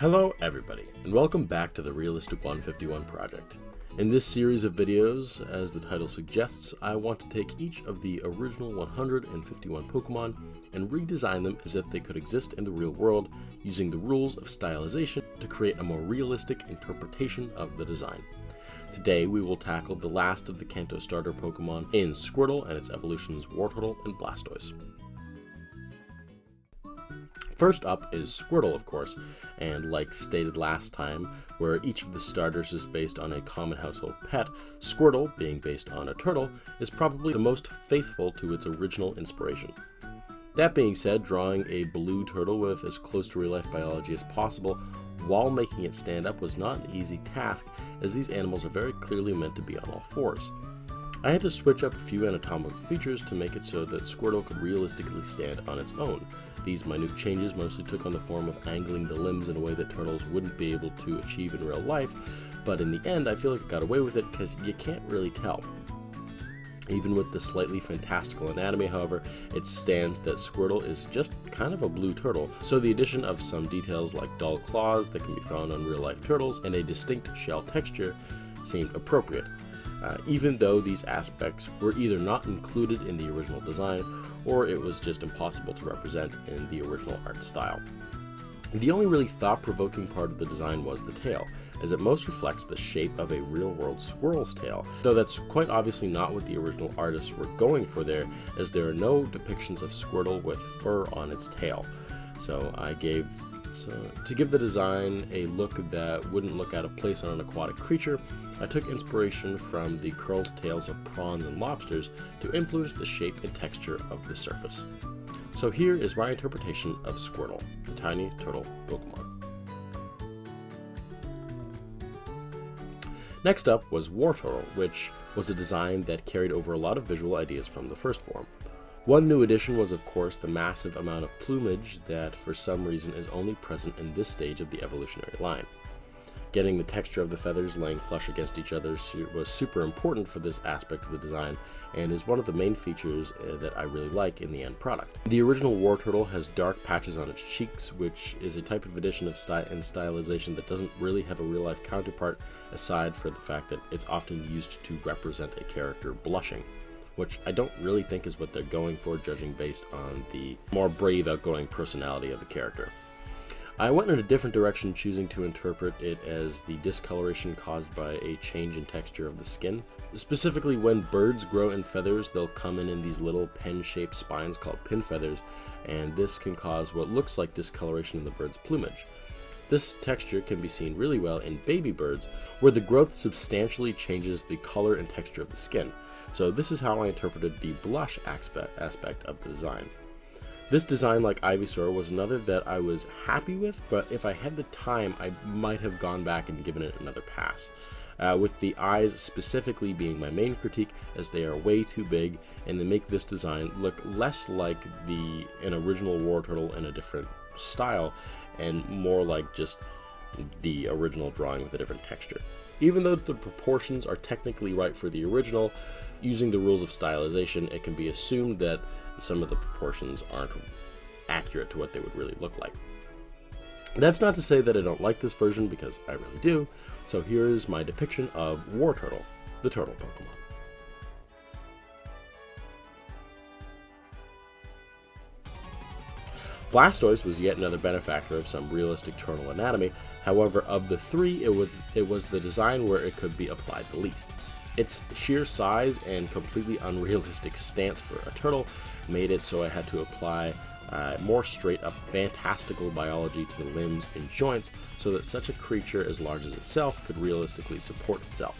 Hello everybody, and welcome back to the Realistic 151 project. In this series of videos, as the title suggests, I want to take each of the original 151 Pokemon and redesign them as if they could exist in the real world, using the rules of stylization to create a more realistic interpretation of the design. Today we will tackle the last of the Kanto starter Pokemon in Squirtle and its evolutions Wartortle and Blastoise. First up is Squirtle, of course, and like stated last time, where each of the starters is based on a common household pet, Squirtle, being based on a turtle, is probably the most faithful to its original inspiration. That being said, drawing a blue turtle with as close to real-life biology as possible while making it stand up was not an easy task, as these animals are very clearly meant to be on all fours. I had to switch up a few anatomical features to make it so that Squirtle could realistically stand on its own. These minute changes mostly took on the form of angling the limbs in a way that turtles wouldn't be able to achieve in real life, but in the end I feel like I got away with it because you can't really tell. Even with the slightly fantastical anatomy, however, it stands that Squirtle is just kind of a blue turtle, so the addition of some details like dull claws that can be found on real-life turtles and a distinct shell texture seemed appropriate. Even though these aspects were either not included in the original design, or it was just impossible to represent in the original art style. The only really thought-provoking part of the design was the tail, as it most reflects the shape of a real-world squirrel's tail, though that's quite obviously not what the original artists were going for there, as there are no depictions of Squirtle with fur on its tail. So to give the design a look that wouldn't look out of place on an aquatic creature, I took inspiration from the curled tails of prawns and lobsters to influence the shape and texture of the surface. So here is my interpretation of Squirtle, the tiny turtle Pokemon. Next up was Wartortle, which was a design that carried over a lot of visual ideas from the first form. One new addition was, of course, the massive amount of plumage that for some reason is only present in this stage of the evolutionary line. Getting the texture of the feathers laying flush against each other was super important for this aspect of the design, and is one of the main features that I really like in the end product. The original Wartortle has dark patches on its cheeks, which is a type of addition of stylization that doesn't really have a real-life counterpart, aside for the fact that it's often used to represent a character blushing, which I don't really think is what they're going for, judging based on the more brave, outgoing personality of the character. I went in a different direction, choosing to interpret it as the discoloration caused by a change in texture of the skin. Specifically, when birds grow in feathers, they'll come in these little pen-shaped spines called pin feathers, and this can cause what looks like discoloration in the bird's plumage. This texture can be seen really well in baby birds, where the growth substantially changes the color and texture of the skin. So this is how I interpreted the blush aspect of the design. This design, like Ivysaur, was another that I was happy with, but if I had the time, I might have gone back and given it another pass. With the eyes specifically being my main critique, as they are way too big, and they make this design look less like an original Wartortle in a different style, and more like just the original drawing with a different texture. Even though the proportions are technically right for the original, using the rules of stylization, it can be assumed that some of the proportions aren't accurate to what they would really look like. That's not to say that I don't like this version, because I really do, so here is my depiction of Wartortle, the turtle Pokemon. Blastoise was yet another benefactor of some realistic turtle anatomy. However, of the three, it was the design where it could be applied the least. Its sheer size and completely unrealistic stance for a turtle made it so I had to apply more straight-up fantastical biology to the limbs and joints so that such a creature as large as itself could realistically support itself.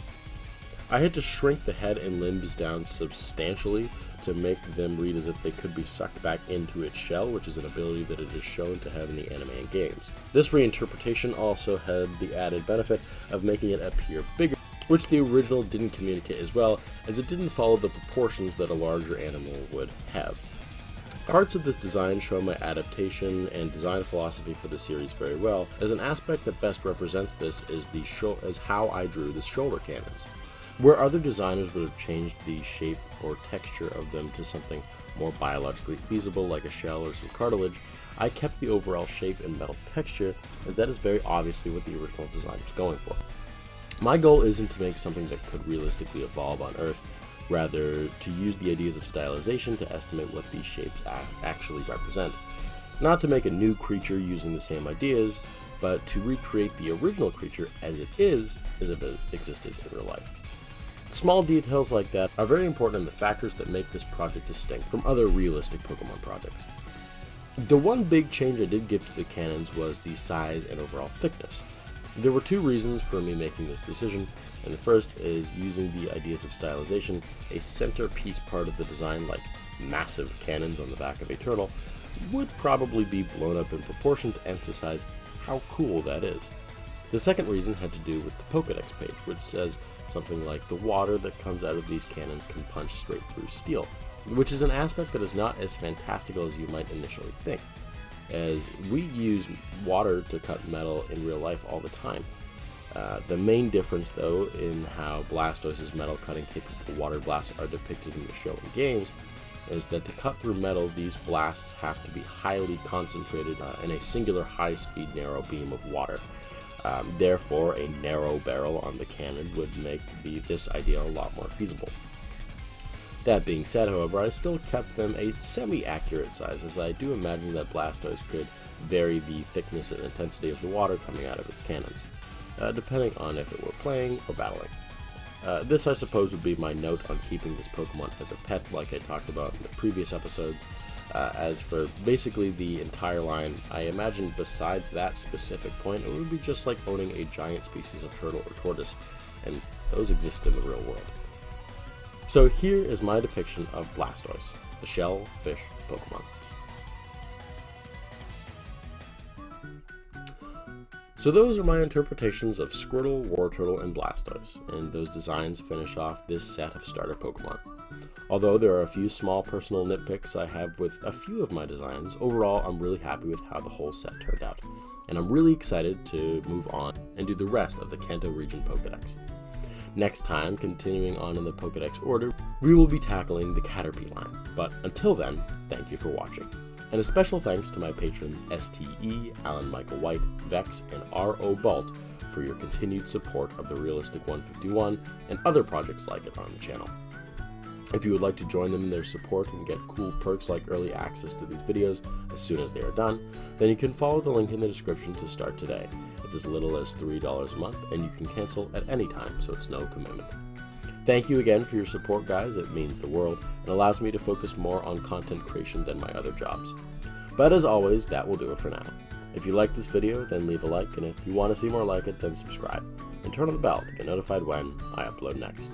I had to shrink the head and limbs down substantially to make them read as if they could be sucked back into its shell, which is an ability that it is shown to have in the anime and games. This reinterpretation also had the added benefit of making it appear bigger, which the original didn't communicate as well, as it didn't follow the proportions that a larger animal would have. Parts of this design show my adaptation and design philosophy for the series very well, as an aspect that best represents this is how I drew the shoulder cannons. Where other designers would have changed the shape or texture of them to something more biologically feasible like a shell or some cartilage, I kept the overall shape and metal texture, as that is very obviously what the original design was going for. My goal isn't to make something that could realistically evolve on Earth, rather to use the ideas of stylization to estimate what these shapes actually represent. Not to make a new creature using the same ideas, but to recreate the original creature as it is as if it existed in real life. Small details like that are very important and the factors that make this project distinct from other realistic Pokemon projects. The one big change I did give to the cannons was the size and overall thickness. There were two reasons for me making this decision, and the first is using the ideas of stylization. A centerpiece part of the design, like massive cannons on the back of a turtle, would probably be blown up in proportion to emphasize how cool that is. The second reason had to do with the Pokédex page, which says something like the water that comes out of these cannons can punch straight through steel, which is an aspect that is not as fantastical as you might initially think, as we use water to cut metal in real life all the time. The main difference, though, in how Blastoise's metal cutting capable water blasts are depicted in the show and games is that to cut through metal, these blasts have to be highly concentrated in a singular high-speed narrow beam of water. Therefore, a narrow barrel on the cannon would make this idea a lot more feasible. That being said, however, I still kept them a semi-accurate size, as I do imagine that Blastoise could vary the thickness and intensity of the water coming out of its cannons, depending on if it were playing or battling. This, I suppose, would be my note on keeping this Pokemon as a pet, like I talked about in the previous episodes. As for basically the entire line, I imagine besides that specific point, it would be just like owning a giant species of turtle or tortoise, and those exist in the real world. So here is my depiction of Blastoise, the shellfish Pokemon. So those are my interpretations of Squirtle, Wartortle, and Blastoise, and those designs finish off this set of starter Pokemon. Although there are a few small personal nitpicks I have with a few of my designs, overall I'm really happy with how the whole set turned out, and I'm really excited to move on and do the rest of the Kanto region Pokedex. Next time, continuing on in the Pokedex order, we will be tackling the Caterpie line, but until then, thank you for watching. And a special thanks to my patrons STE, Alan Michael White, Vex, and R.O. Balt for your continued support of the Realistic 151 and other projects like it on the channel. If you would like to join them in their support and get cool perks like early access to these videos as soon as they are done, then you can follow the link in the description to start today. It's as little as $3 a month, and you can cancel at any time, so it's no commitment. Thank you again for your support, guys. It means the world and allows me to focus more on content creation than my other jobs. But as always, that will do it for now. If you like this video, then leave a like, and if you want to see more like it, then subscribe. And turn on the bell to get notified when I upload next.